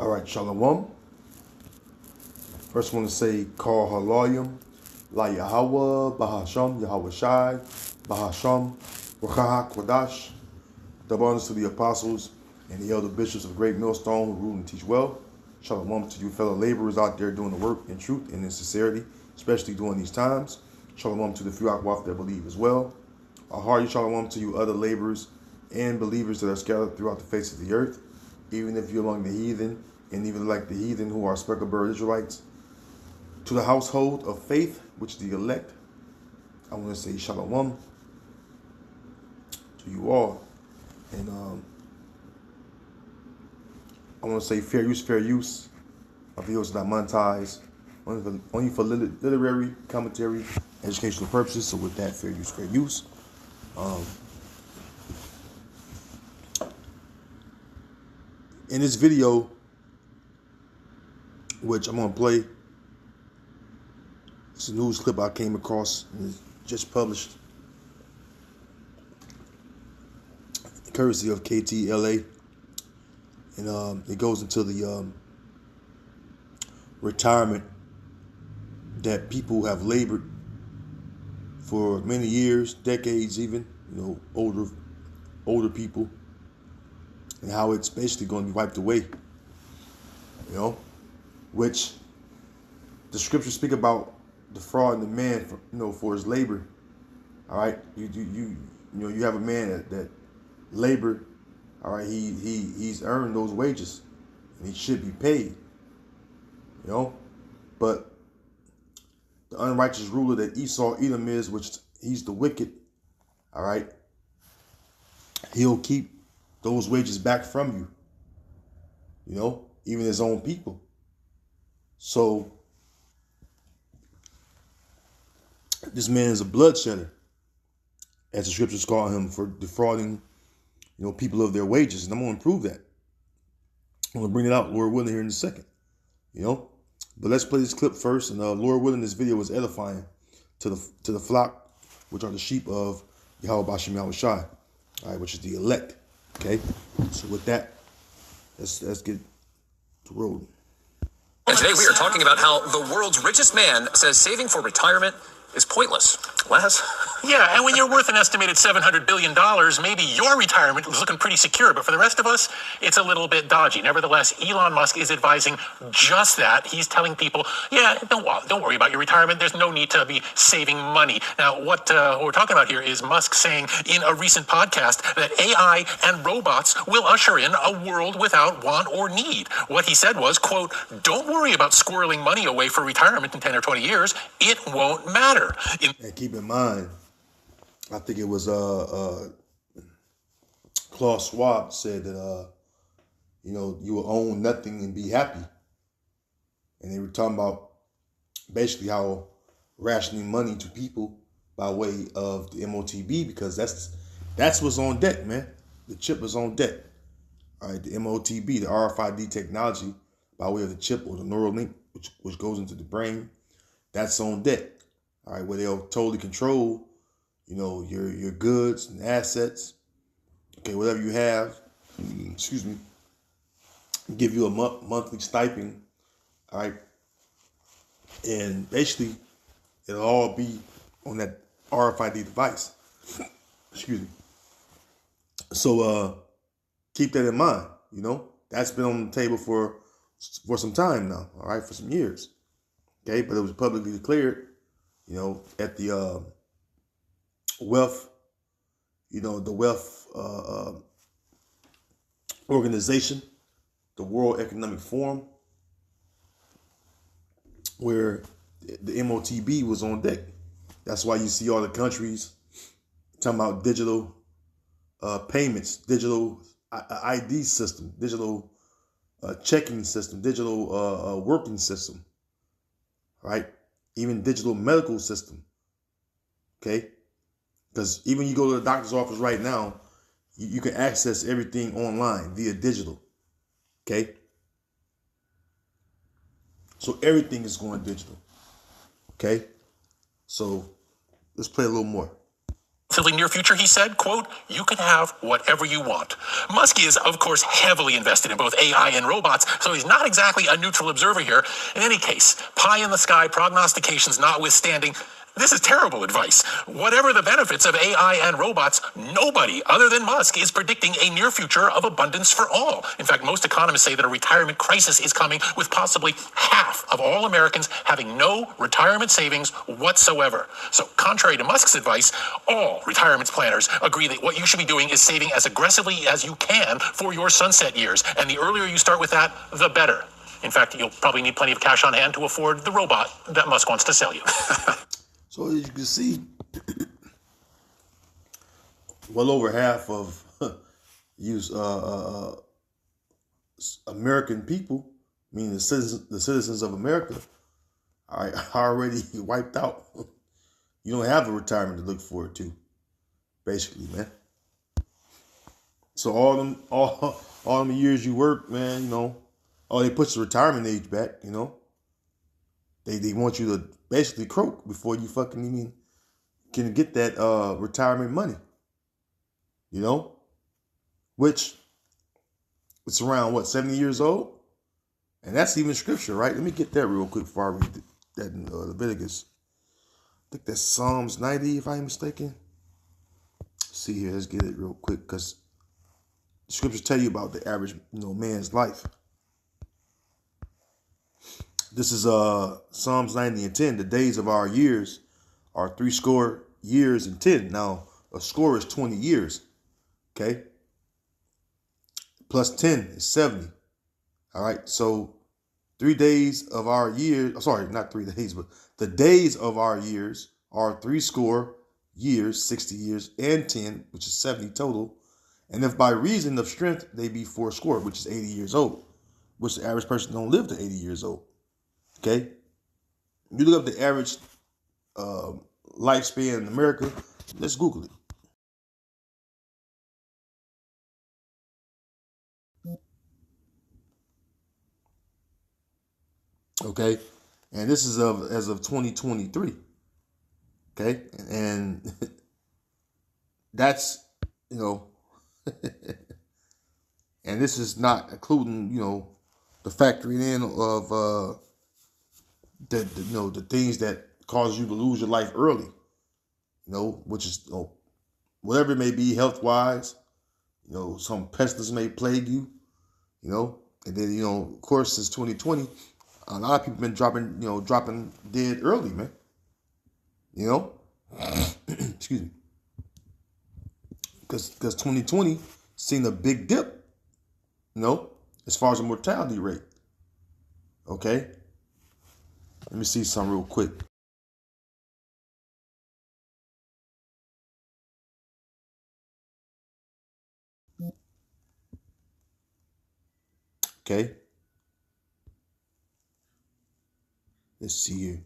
All right, Shalom. First, I want to say, call Halayim, La Yahweh, Bahasham, Yahweh Shai, Bahasham, Ruchaha Kwadash. Double honors to the apostles and the elder bishops of Great Millstone who rule and teach well. Shalom to you fellow laborers out there doing the work in truth and in sincerity, especially during these times. Shalom to the few Akwaf that believe as well. A hearty shalom to you other laborers and believers that are scattered throughout the face of the earth, even if you're among the heathen, and even like the heathen who are speckled bird Israelites. To the household of faith, which is the elect, I want to say shalom to you all. And I want to say fair use, fair use. My videos are not monetized, only for literary, commentary, educational purposes. So with that, fair use, fair use. In this video, which I'm going to play, it's a news clip I came across and it's just published, courtesy of KTLA, and it goes into the retirement that people have labored for many years, decades even, older people, and how it's basically going to be wiped away, which the scriptures speak about defrauding the man for his labor. All right, you have a man that labored. All right, he's earned those wages, and he should be paid. But the unrighteous ruler that Esau Edom is, which he's the wicked. All right, he'll keep those wages back from you. Even his own people. So this man is a bloodshedder, as the scriptures call him, for defrauding, people of their wages. And I'm going to prove that. I'm going to bring it out, Lord willing, here in a second. But let's play this clip first. And Lord willing, this video is edifying to the flock, which are the sheep of Yahweh Bashem Yahweh Shai, all right, which is the elect. Okay. So with that, let's get to rolling. And today we are talking about how the world's richest man says saving for retirement is pointless. Les? Yeah, and when you're worth an estimated $700 billion, maybe your retirement is looking pretty secure, but for the rest of us, it's a little bit dodgy. Nevertheless, Elon Musk is advising just that. He's telling people, don't worry about your retirement. There's no need to be saving money. Now, what we're talking about here is Musk saying in a recent podcast that AI and robots will usher in a world without want or need. What he said was, quote, don't worry about squirreling money away for retirement in 10 or 20 years. It won't matter. And keep in mind, I think it was Klaus Schwab said that you will own nothing and be happy. And they were talking about basically how rationing money to people by way of the MOTB, because that's what's on deck, man. The chip is on deck. All right, the MOTB, the RFID technology by way of the chip or the neural link, which goes into the brain, that's on deck. All right, where they'll totally control, your goods and assets. Okay, whatever you have, give you a monthly stipend. All right, and basically, it'll all be on that RFID device. Excuse me. So keep that in mind. That's been on the table for some time now. All right, for some years. Okay, but it was publicly declared. At the wealth, the wealth organization, the World Economic Forum, where the MOTB was on deck. That's why you see all the countries talking about digital payments, digital ID system, digital checking system, digital working system, right? Even digital medical system, okay? Because even you go to the doctor's office right now, you can access everything online via digital, okay? So everything is going digital, okay? So let's play a little more. relatively near future, he said, quote, you can have whatever you want. Musk is, of course, heavily invested in both AI and robots, so he's not exactly a neutral observer here. In any case, pie in the sky prognostications notwithstanding, this is terrible advice. Whatever the benefits of AI and robots, nobody other than Musk is predicting a near future of abundance for all. In fact, most economists say that a retirement crisis is coming, with possibly half of all Americans having no retirement savings whatsoever. So contrary to Musk's advice, all retirement planners agree that what you should be doing is saving as aggressively as you can for your sunset years. And the earlier you start with that, the better. In fact, you'll probably need plenty of cash on hand to afford the robot that Musk wants to sell you. So as you can see, well over half of American people, meaning the citizens of America, are already wiped out. You don't have a retirement to look forward to, basically, man. So all them years you work, man, they push the retirement age back, They want you to basically croak before you fucking even can get that retirement money. Which it's around 70 years old? And that's even scripture, right? Let me get that real quick before I read that in Leviticus. I think that's Psalms 90, if I'm mistaken. Let's see here, let's get it real quick, because the scriptures tell you about the average, man's life. This is Psalms 90 and 10. The days of our years are 60 years and 10. Now, a score is 20 years. Okay? Plus 10 is 70. All right? So 3 days of our years, sorry, not 3 days, but the days of our years are 60 years, 60 years, and 10, which is 70 total. And if by reason of strength they be 80, which is 80 years old, which the average person don't live to 80 years old. Okay, you look up the average lifespan in America. Let's Google it. Okay, and this is as of 2023. Okay, and that's and this is not including the factoring in of the things that cause you to lose your life early, which is whatever it may be health wise, some pestilence may plague you, and then of course since 2020, a lot of people been dropping dead early, man. Excuse me, because 2020 seen a big dip, as far as the mortality rate. Okay. Let me see something real quick. Okay. Let's see here.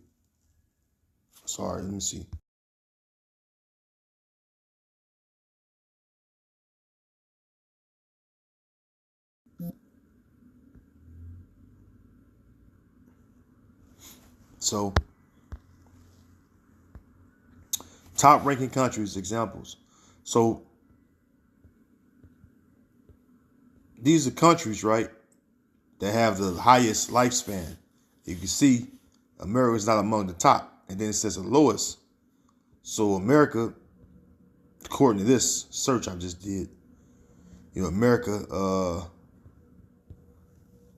Sorry, let me see. So, top ranking countries, examples. So, these are countries, right, that have the highest lifespan. You can see America is not among the top. And then it says the lowest. So, America, according to this search I just did, America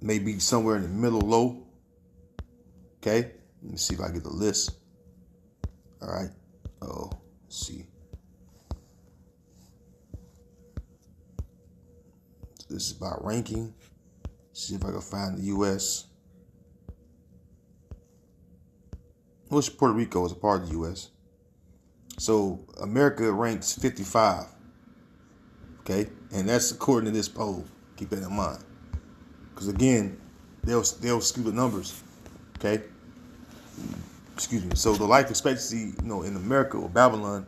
may be somewhere in the middle low. Okay. Let me see if I get the list. All right. Oh, let's see. This is about ranking. See if I can find the U.S. Which Puerto Rico is a part of the U.S. So America ranks 55. Okay, and that's according to this poll. Keep that in mind, because again, they'll skew the numbers. Okay. Excuse me. So the life expectancy, in America or Babylon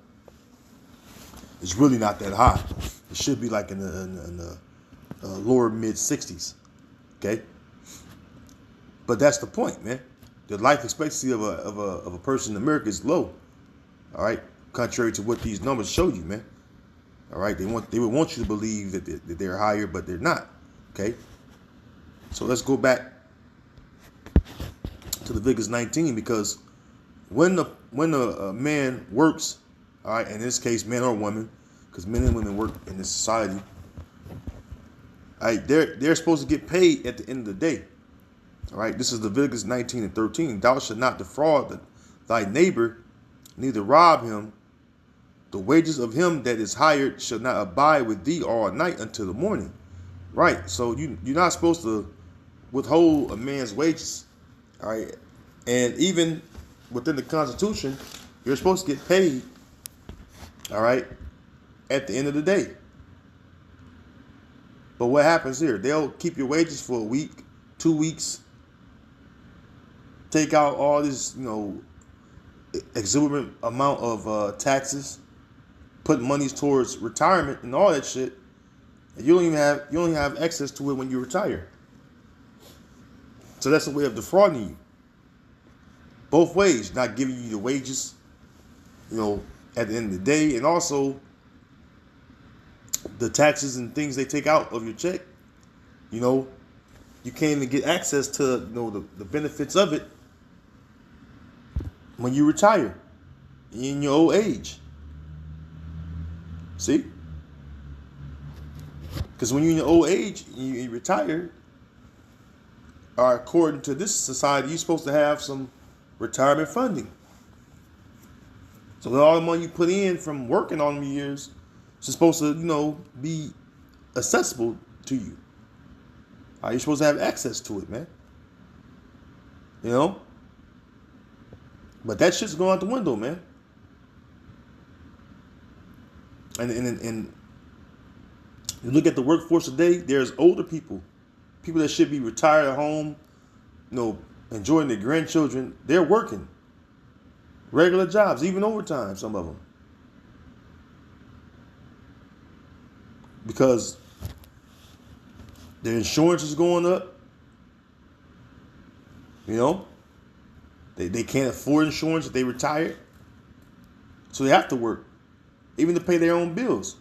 is really not that high. It should be like in the lower mid 60s. Okay. But that's the point, man. The life expectancy of a person in America is low. All right. contrary to what these numbers show you, man. All right, they would want you to believe that they're higher, but they're not. Okay, so let's go back to Leviticus 19, because when a man works, all right, in this case, man or woman, because men and women work in this society, all right, they're supposed to get paid at the end of the day. All right, this is Leviticus 19 and 13. Thou shalt not defraud thy neighbor, neither rob him. The wages of him that is hired shall not abide with thee all night until the morning. Right, so you're not supposed to withhold a man's wages. All right, and even within the Constitution, you're supposed to get paid, all right, at the end of the day. But what happens here? They'll keep your wages for a week, 2 weeks, take out all this, exorbitant amount of taxes, put monies towards retirement and all that shit, and you only have access to it when you retire. So that's a way of defrauding you. Both ways, not giving you the wages, at the end of the day, and also the taxes and things they take out of your check. You can't even get access to the benefits of it when you retire in your old age. See? Because when you're in your old age, you retire, according to this society, you're supposed to have some retirement funding. So all the money you put in from working all them years is supposed to, be accessible to you. You're supposed to have access to it, man. But that shit's going out the window, man. And you look at the workforce today, there's older people that should be retired at home, enjoying their grandchildren. They're working regular jobs, even overtime, some of them. Because their insurance is going up. They can't afford insurance if they retire. So they have to work, even to pay their own bills.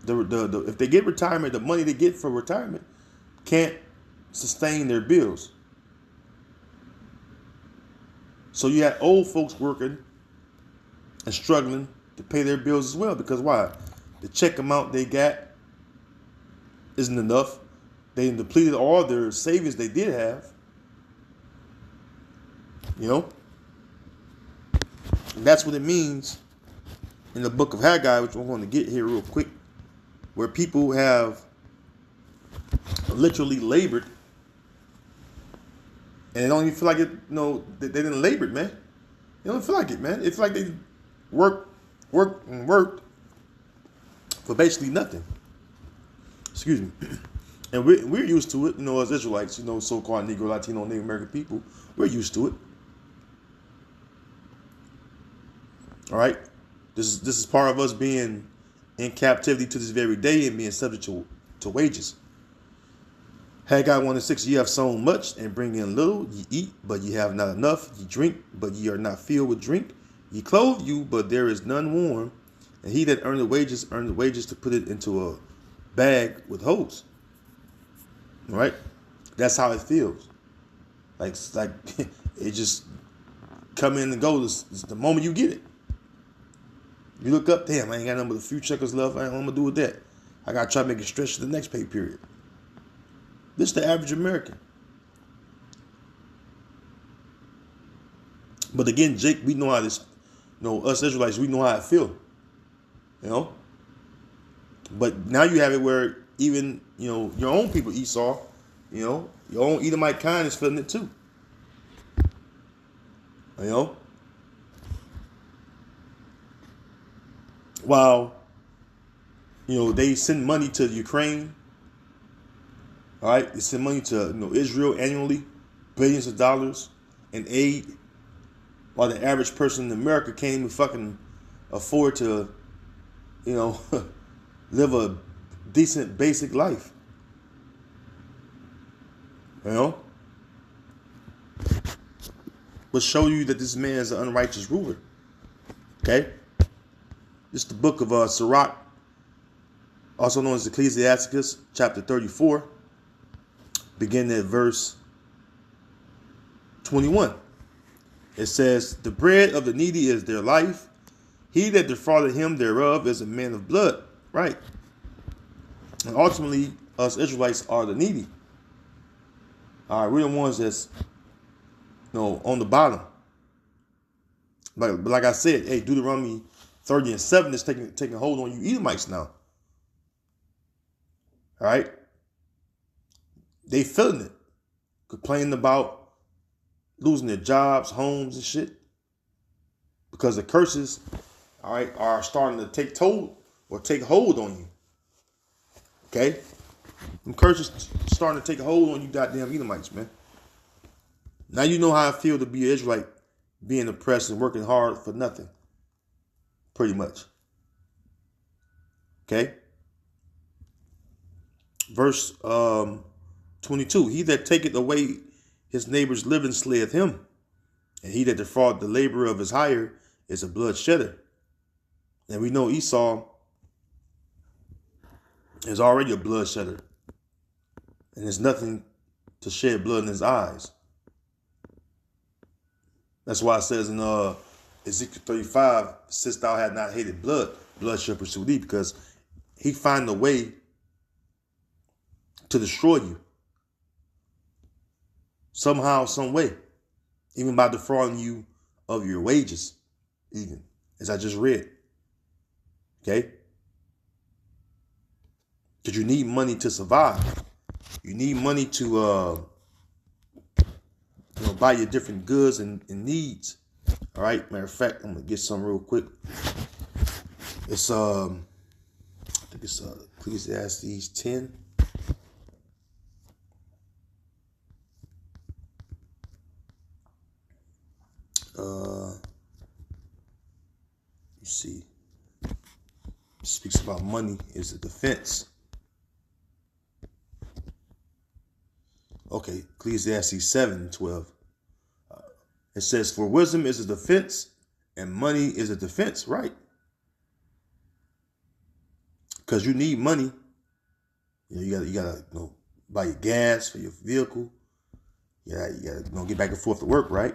If they get retirement, the money they get for retirement can't sustain their bills. So you have old folks working and struggling to pay their bills as well. Because why? The check amount they got isn't enough. They depleted all their savings they did have. And that's what it means in the book of Haggai, which I'm going to get here real quick, where people have literally labored, and they don't even feel like it. They didn't labor, man. They don't feel like it, man. It's like they worked for basically nothing. Excuse me. And we're used to it, as Israelites, so-called Negro, Latino, Native American people. We're used to it. All right, this is part of us being in captivity to this very day and being subject to wages. Haggai 1:6, ye have sown much and bring in little. Ye eat, but ye have not enough. Ye drink, but ye are not filled with drink. Ye clothe you, but there is none warm. And he that earned the wages to put it into a bag with holes. All right, that's how it feels. Like it just come in and go. It's the moment you get it. You look up, damn, I ain't got nothing but a few checkers left. I ain't what I'm going to do with that. I got to try to make it stretch to the next pay period. This is the average American. But again, Jake, we know how this, us Israelites, we know how it feel. But now you have it where even, your own people, Esau, your own Edomite kind is feeling it too. While, they send money to Ukraine. All right, they send money to Israel annually, billions of dollars in aid, while the average person in America can't even fucking afford to, live a decent basic life. But show you that this man is an unrighteous ruler. Okay? This is the book of Sirach, also known as Ecclesiasticus, chapter 34, beginning at verse 21. It says, the bread of the needy is their life. He that defrauded him thereof is a man of blood. Right. And ultimately, us Israelites are the needy. All right, we're the ones that's, on the bottom. But like I said, hey, Deuteronomy 30:7 is taking hold on you Edomites now. All right? They feeling it. Complaining about losing their jobs, homes, and shit. Because the curses, all right, are starting to take hold on you. Okay? Them curses starting to take a hold on you goddamn Edomites, man. Now you know how I feel to be an Israelite, being oppressed and working hard for nothing. Pretty much. Okay? Verse 22. He that taketh away his neighbor's living slayeth him. And he that defraud the labor of his hire is a blood shedder. And we know Esau is already a blood shedder. And there's nothing to shed blood in his eyes. That's why it says in Ezekiel 35, since thou had not hated blood, blood shall pursue thee, because he find a way to destroy you. Somehow, some way. Even by defrauding you of your wages, even, as I just read. Okay? Because you need money to survive. You need money to buy your different goods and needs. All right. Matter of fact, I'm gonna get some real quick. It's I think it's Ecclesiastes 10. You see, it speaks about money is a defense. Okay, Ecclesiastes 7:12. It says, for wisdom is a defense and money is a defense, right? Because you need money. You gotta buy your gas for your vehicle. Yeah, you gotta get back and forth to work, right?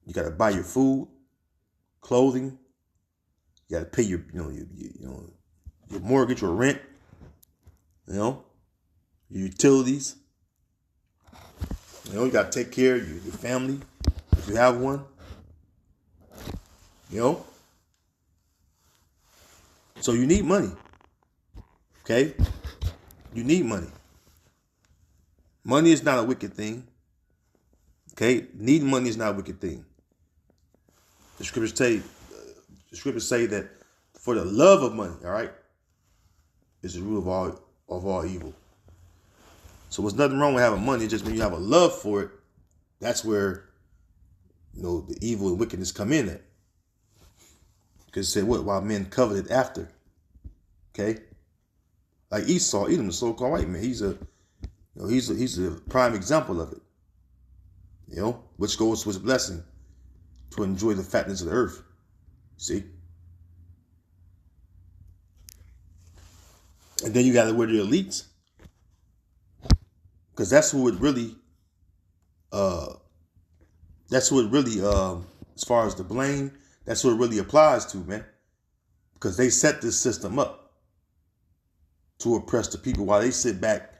You gotta buy your food, clothing. You gotta pay your mortgage or rent. Your utilities. You gotta take care of your family if you have one. So you need money. Okay? You need money. Money is not a wicked thing. Okay? Needing money is not a wicked thing. The scriptures say that for the love of money, all right, is the root of all evil. So there's nothing wrong with having money. Just when you have a love for it, that's where the evil and wickedness come in at. Because it said what? While men coveted after. Okay? Like Esau, Edom, the so-called white man. He's a prime example of it. Which goes to his blessing to enjoy the fatness of the earth. See? And then you got to wear the elites. Because that's who it really, as far as the blame, that's who it really applies to, man. Because they set this system up to oppress the people while they sit back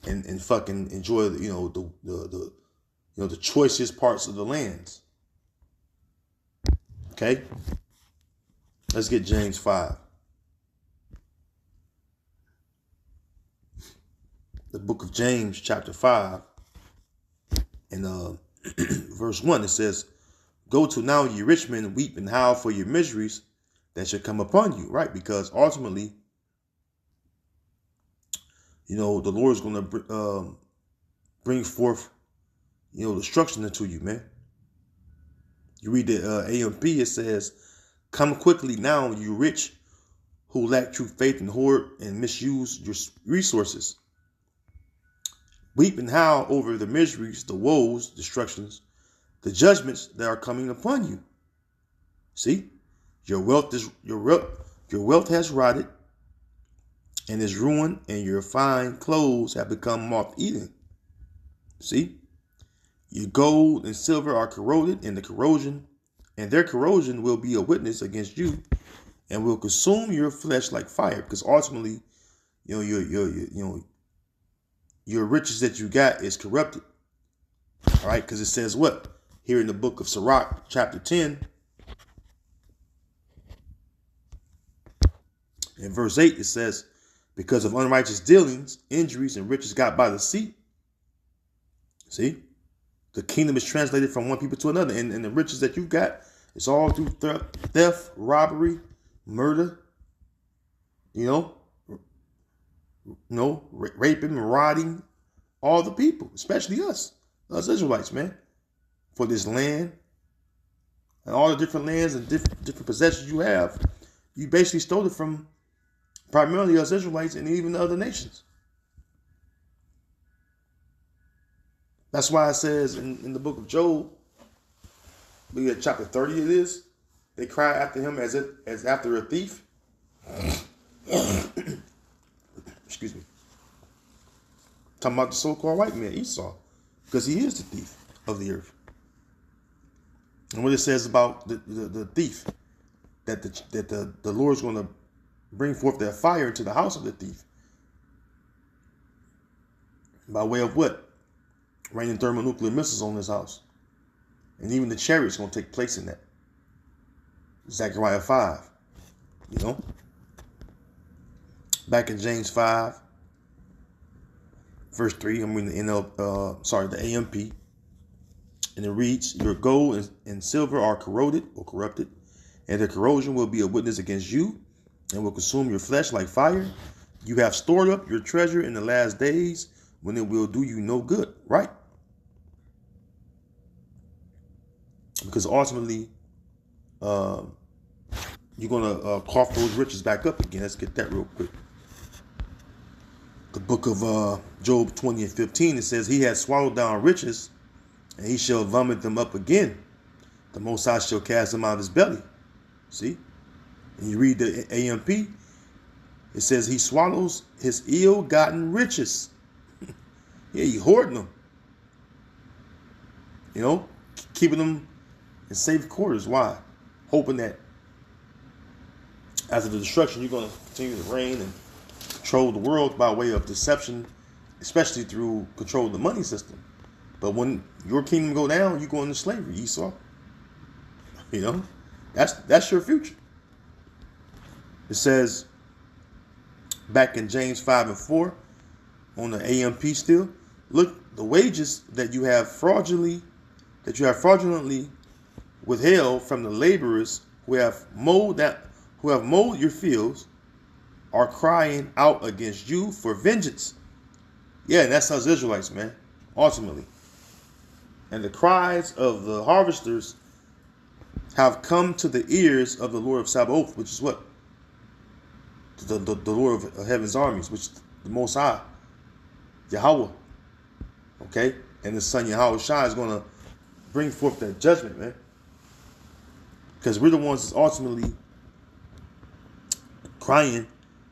and fucking enjoy the choicest parts of the lands. Okay? Let's get James 5. The book of James, chapter 5, and verse 1, it says, go to now, ye rich men, weep and howl for your miseries that shall come upon you, right? Because ultimately, the Lord is going to bring forth, destruction into you, man. You read the AMP, it says, come quickly now, you rich who lack true faith and hoard and misuse your resources. Weep and howl over the miseries, the woes, destructions, the judgments that are coming upon you. See? Your wealth has rotted and is ruined, and your fine clothes have become moth-eaten. See? Your gold and silver are corroded, and their corrosion will be a witness against you, and will consume your flesh like fire. Because ultimately, your riches that you got is corrupted. All right, because it says what? Here in the book of Sirach, chapter 10, in verse 8, it says, because of unrighteous dealings, injuries, and riches got by the sea. See? The kingdom is translated from one people to another. And the riches that you've got, it's all through theft, robbery, murder, raping, marauding, all the people, especially us Israelites, man, for this land and all the different lands and different possessions you have. You basically stole it from primarily us Israelites and even the other nations. That's why it says in the book of Job, look at chapter 30 it is, they cry after him as after a thief. Excuse me. Talking about the so-called white man, Esau, because he is the thief of the earth. And what it says about the thief, that the Lord's going to bring forth their fire into the house of the thief. By way of what? Raining thermonuclear missiles on his house. And even the chariots going to take place in that. Zechariah 5. Back in James 5, verse 3, the AMP. And it reads, your gold and silver are corroded or corrupted, and their corrosion will be a witness against you, and will consume your flesh like fire. You have stored up your treasure in the last days, when it will do you no good, right? Because ultimately, you're going to cough those riches back up again. Let's get that real quick. The book of Job 20 and 15, it says, he has swallowed down riches, and he shall vomit them up again. The Most High shall cast them out of his belly. See? And you read the AMP, it says he swallows his ill-gotten riches. Yeah, he hoarding them. Keeping them in safe quarters. Why? Hoping that after the destruction, you're going to continue to reign and control the world by way of deception, especially through control of the money system. But when your kingdom go down, you go into slavery, Esau. That's your future. It says back in James 5 and 4 on the AMP still, look, the wages that you have fraudulently withheld from the laborers who have mowed your fields are crying out against you for vengeance. Yeah, and that's us Israelites, man, ultimately. And the cries of the harvesters have come to the ears of the Lord of Sabaoth, which is what? The Lord of heaven's armies, which is the Most High, Yahweh. Okay? And the Son Yahweh Shai is going to bring forth that judgment, man. Because we're the ones that's ultimately crying.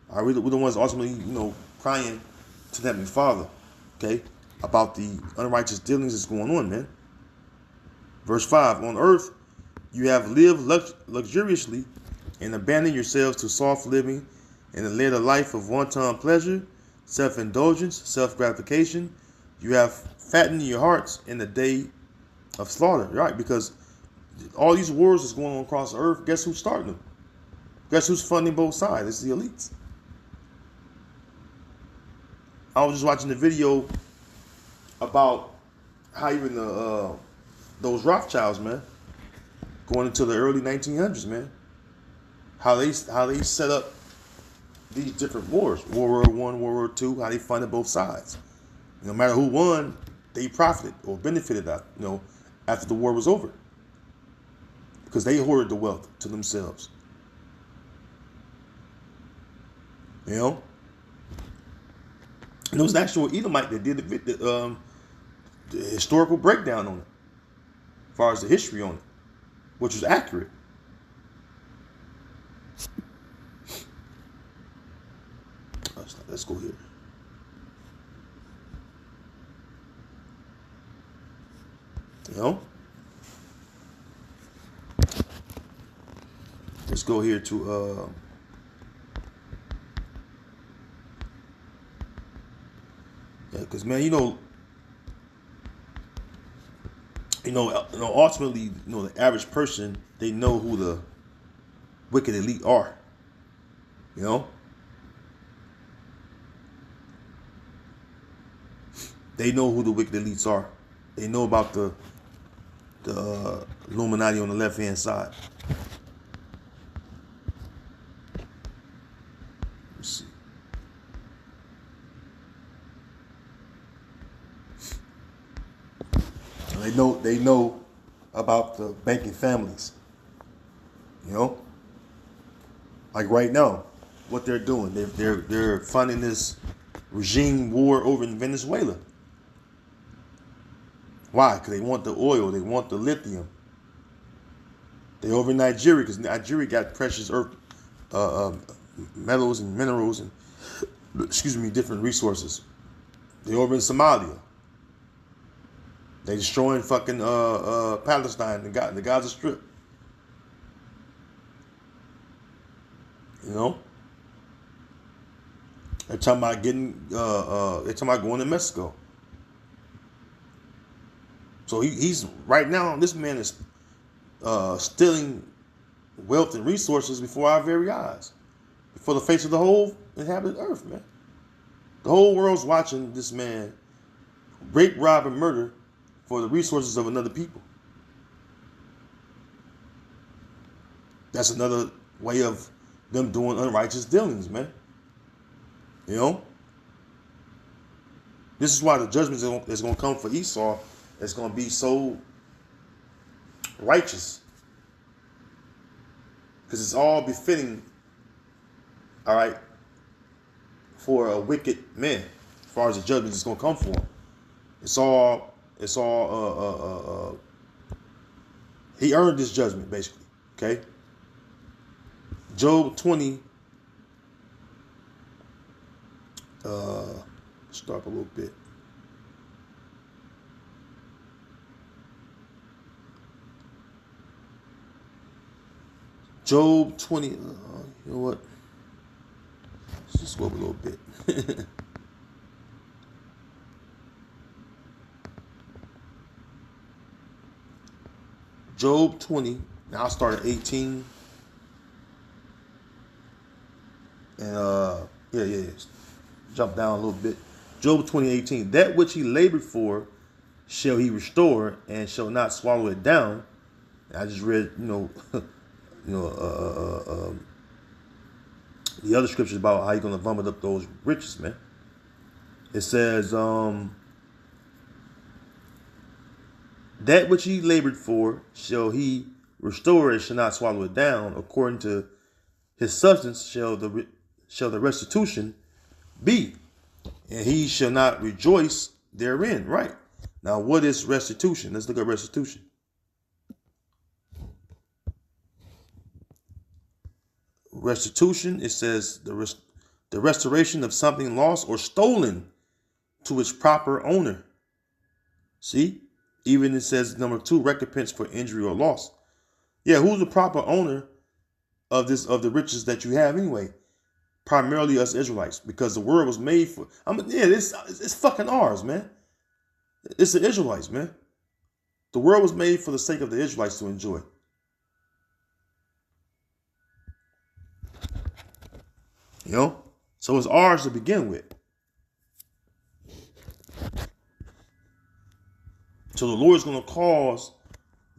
We're the ones ultimately, crying to the Heavenly Father. Okay? About the unrighteous dealings that's going on, man. Verse 5, on earth you have lived luxuriously and abandoned yourselves to soft living and led a life of wanton pleasure, self-indulgence, self-gratification. You have fattened your hearts in the day of slaughter, right? Because all these wars that's going on across the earth, guess who's starting them? Guess who's funding both sides? It's the elites. I was just watching the video about how even those Rothschilds, man, going into the early 1900s, man, how they set up these different wars, World War I, World War II, how they funded both sides. No matter who won, they profited or benefited after the war was over, because they hoarded the wealth to themselves. And it was the actual Edomite that did the historical breakdown on it, as far as the history on it, which was accurate. Let's go here. You know? Let's go here to yeah, because man, ultimately, the average person, they know who the wicked elite are. You know? They know who the wicked elites are. They know about the Illuminati on the left-hand side. Let's see. They know about the banking families. You know? Like right now, what they're doing, they're funding this regime war over in Venezuela. Why? Because they want the oil, they want the lithium. They over in Nigeria because Nigeria got precious earth, metals and minerals and different resources. They over in Somalia. They destroying fucking Palestine, the Gaza Strip. You know? They're talking about going to Mexico. So he's right now, this man is stealing wealth and resources before our very eyes. Before the face of the whole inhabited earth, man. The whole world's watching this man rape, rob, and murder for the resources of another people. That's another way of them doing unrighteous dealings, man. You know? This is why the judgment is going to come for Esau. It's going to be so righteous. Because it's all befitting, all right, for a wicked man, as far as the judgment is going to come for him. He earned this judgment, basically, okay? Job 20, start up a little bit. Job 20, you know what? Let's just go up a little bit. Job 20, now I'll start at 18. And jump down a little bit. Job 20:18. That which he labored for shall he restore, and shall not swallow it down. I just read, the other scriptures about how you're gonna vomit up those riches, man. It says, that which he labored for shall he restore, and shall not swallow it down. According to his substance shall the restitution be, and he shall not rejoice therein. Right. Now, what is restitution? Let's look at restitution. Restitution, it says the restoration of something lost or stolen to its proper owner. See? Even it says number 2, recompense for injury or loss. Yeah, who's the proper owner of the riches that you have anyway? Primarily us Israelites, because the world was made for. It's fucking ours, man. It's the Israelites, man. The world was made for the sake of the Israelites to enjoy. You know, so it's ours to begin with. So the Lord's going to cause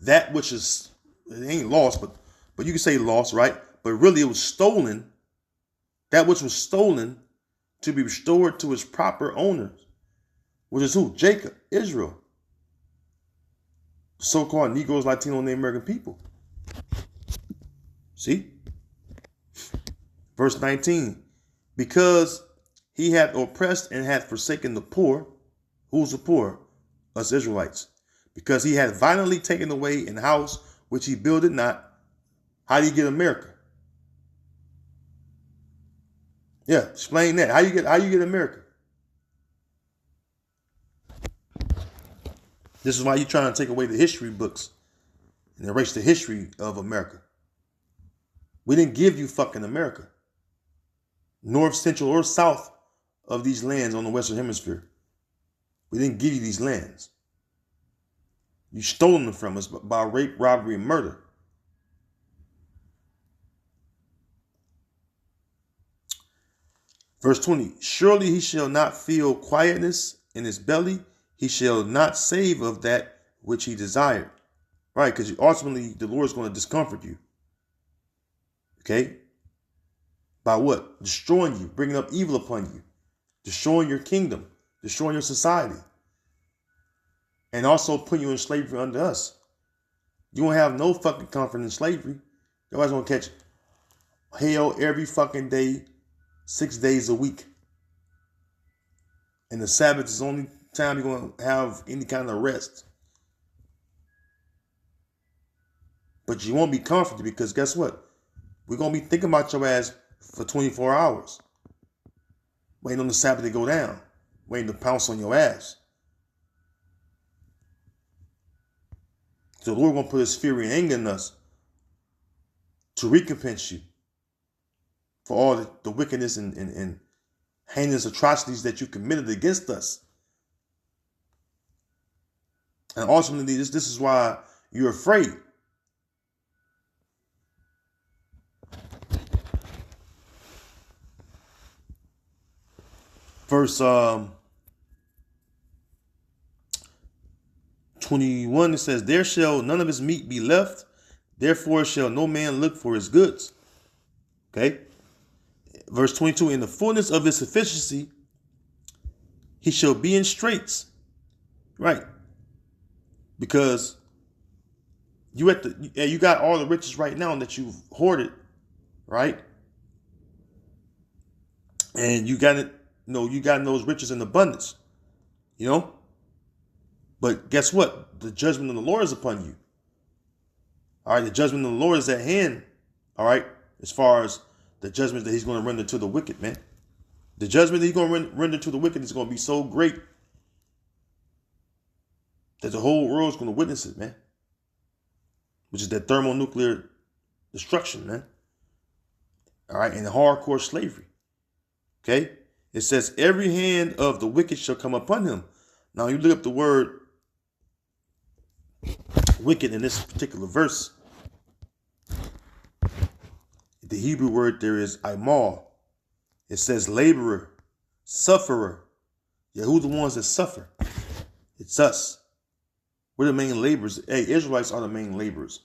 that which is, it ain't lost, but you can say lost, right? But really it was stolen. That which was stolen to be restored to its proper owners, which is who? Jacob, Israel. So-called Negroes, Latino, and Native American people. See? Verse 19. Because he hath oppressed and hath forsaken the poor. Who's the poor? Us Israelites. Because he hath violently taken away an house which he builded not. How do you get America? Yeah, explain that. How you get America? This is why you're trying to take away the history books and erase the history of America. We didn't give you fucking America. North, central, or south of these lands on the Western Hemisphere. We didn't give you these lands. You stolen them from us by rape, robbery, and murder. Verse 20, surely he shall not feel quietness in his belly. He shall not save of that which he desired. Right, because ultimately the Lord is going to discomfort you. Okay? By what? Destroying you, bringing up evil upon you, destroying your kingdom, destroying your society, and also putting you in slavery under us. You won't have no fucking comfort in slavery. Your guys going to catch hell every fucking day, 6 days a week. And the Sabbath is the only time you're going to have any kind of rest. But you won't be comforted because guess what? We're going to be thinking about your ass for 24 hours. Waiting on the Sabbath to go down. Waiting to pounce on your ass. So the Lord going to put his fury and anger in us to recompense you for all the wickedness and heinous atrocities that you committed against us. And ultimately, this is why you're afraid. Verse 21, it says, there shall none of his meat be left, therefore shall no man look for his goods. Okay? Verse 22, in the fullness of his sufficiency, he shall be in straits. Right? Because you got all the riches right now that you've hoarded, right? And you got it, you got those riches in abundance, But guess what? The judgment of the Lord is upon you. All right, the judgment of the Lord is at hand. All right, as far as the judgment that he's going to render to the wicked, man. The judgment that he's going to render to the wicked is going to be so great that the whole world is going to witness it, man. Which is that thermonuclear destruction, man. All right, and hardcore slavery. Okay? It says, every hand of the wicked shall come upon him. Now, you look up the word wicked in this particular verse. The Hebrew word there is aimal. It says laborer, sufferer. Yeah, who's the ones that suffer? It's us. We're the main laborers. Hey, Israelites are the main laborers.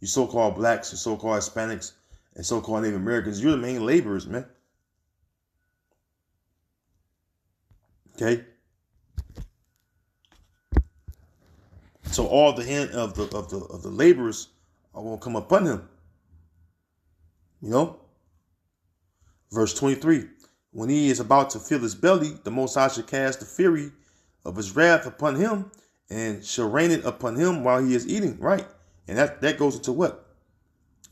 You so-called blacks, you so-called Hispanics, and so-called Native Americans, you're the main laborers, man. Okay? So all the hand of the laborers are going to come upon him. Verse 23. When he is about to fill his belly, the Most High shall cast the fury of his wrath upon him and shall rain it upon him while he is eating. Right. And that goes into what?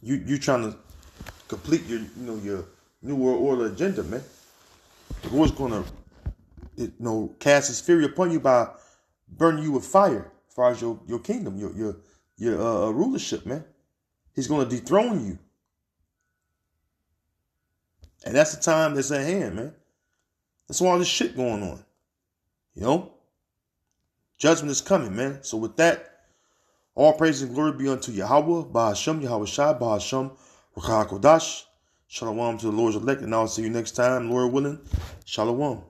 You trying to complete your New World Order agenda, man. The Lord's going to cast his fury upon you by burning you with fire as far as your kingdom, your rulership, man. He's going to dethrone you. And that's the time that's at hand, man. That's all this shit going on. Judgment is coming, man. So with that, all praise and glory be unto Yahweh, Bahashem, Yahweh Shai, Bahashem, Ruach HaKodesh. Shalom to the Lord's elect, and I'll see you next time, Lord willing. Shalom.